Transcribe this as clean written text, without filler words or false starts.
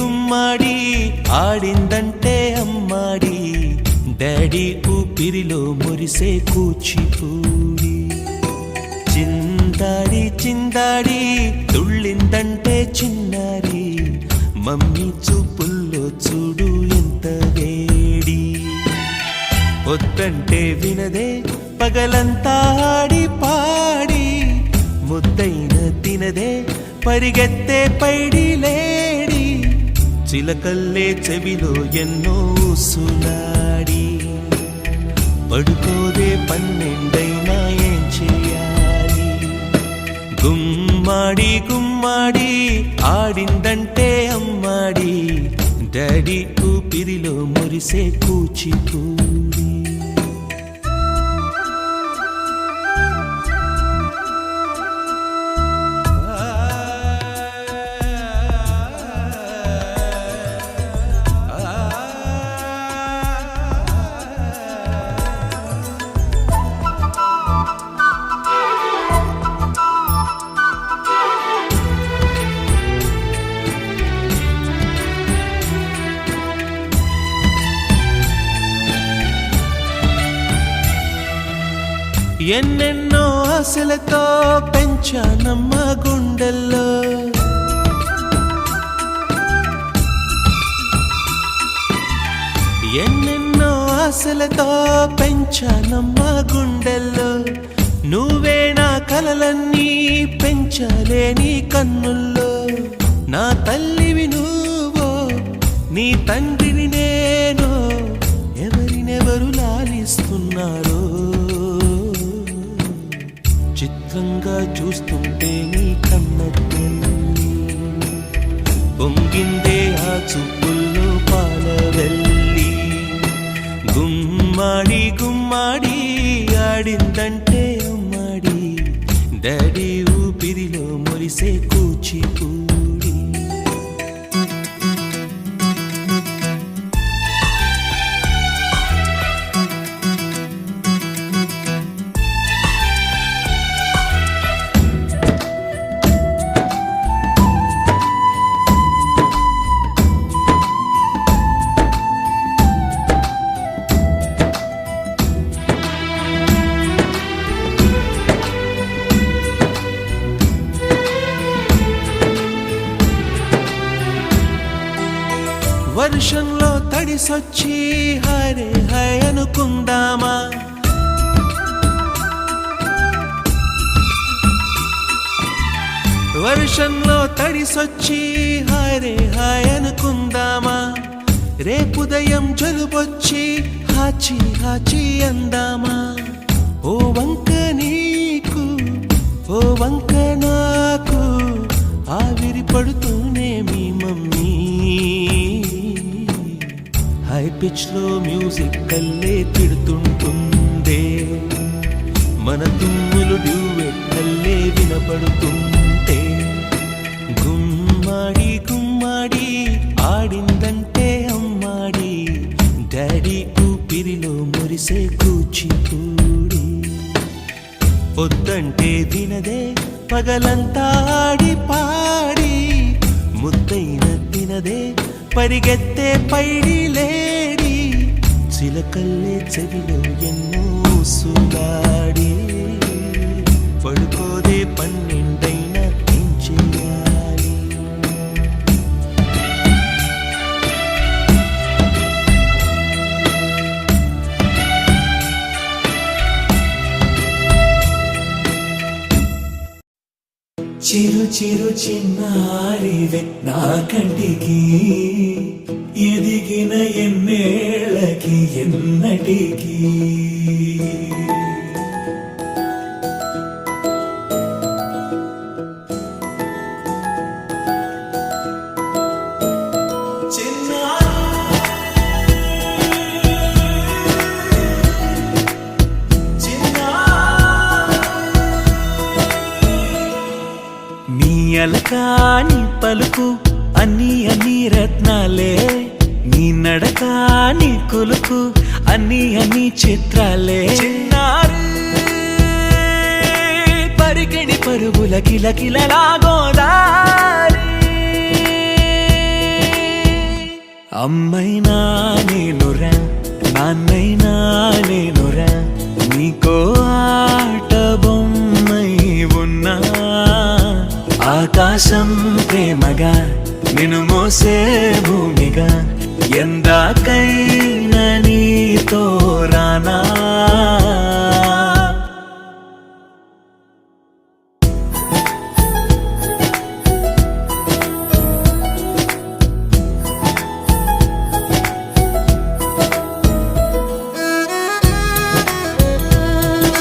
గుమ్మాడి ఆడిందంటే అమ్మాడి డాడీ ఊపిరిలో మురిసే కూచిపూడి చిందాడి చిందాడి తుళ్ళిందంటే చిన్నారి మమ్మీ చూపుల్లో చూడు ఎంత వేడి వద్దంటే వినదే పగలంతా ఆడి పాడి ముద్దైన తినదే పరిగెత్తే పైడి లేడి చిలకల్లే చెవిలో ఎన్నో సులాడి పడుకోదే పన్నెండైనా ఏం చేయాలి గుమ్మాడి గుమ్మాడి ఆడిందంటే అమ్మాడి డాడీ ఊపిరిలో మురిసే కూచిపూడి ఎన్నెన్నో ఆశలతో పెంచానమ్మ గుండెల్లో ఎన్నెన్నో ఆశలతో పెంచానమ్మ గుండెల్లో నువ్వే నా కలలన్నీ పెంచాలే నీ కన్నుల్లో నా తల్లివి నువ్వో నీ తండ్రిని నేను ఎవరినెవరు లాలిస్తున్నారో చిత్రంగా చూస్తుంటే నీ కన్నట్టు పొంగిందే ఆ చూపుల్లో పాలవెల్లి గుమ్మాడి గుమ్మాడి ఆడిందంటే అమ్మాడి డాడీ ఊపిరిలో మురిసే కూచిపూడి వర్షంలో తడిసొచ్చి హరే హై అనుకుందామా వర్షంలో తడిసొచ్చి హరే హై అనుకుందామా రేపుదయం జలుబొచ్చి హాచి హాచి అందామా ఓ వంక నీకు ఓ వంక నాకు ఆవిరి పడుతూనే మీ మమ్మీ హై పిచ్ లో మ్యూజిక్ కల్లే తిడుతుంటుందే మన తుమ్ములు డ్యూయెట్ కల్లే వినపడుతుంటే గుమ్మాడి గుమ్మాడి ఆడిందంటే అమ్మాడి డాడీ ఊపిరిలో మురిసే కూచిపూడి వద్దంటే వినదే పగలంతా ఆడి పాడి ముద్దైన తినదే పరిగెత్తే పైడి లేడి చిలకల్లే చెవిలో ఎన్నో సులాడి పడుకోదే పన్నెండైనా ఏం చేయాలి చిరు చిరు చిన్నారివే నా కంటికి ఎదిగిన ఎన్నేళ్ళకి ఎన్నటికి అలకాని పలుకు అన్ని అన్ని రత్నాలే నీ నడకాని కులుకు అన్ని అన్ని చిత్రాలే చిన్నారు పరిగణి పరుగుల కిల కిలలా గోదారి అమ్మైనా నేనురా నాన్నైనా నేనురా నీకో ఆట బొమ్మై ఉన్నా ఆకాశం ప్రేమగా నిన్ను మోసే భూమిగా ఎందాకైనా నీతో రానా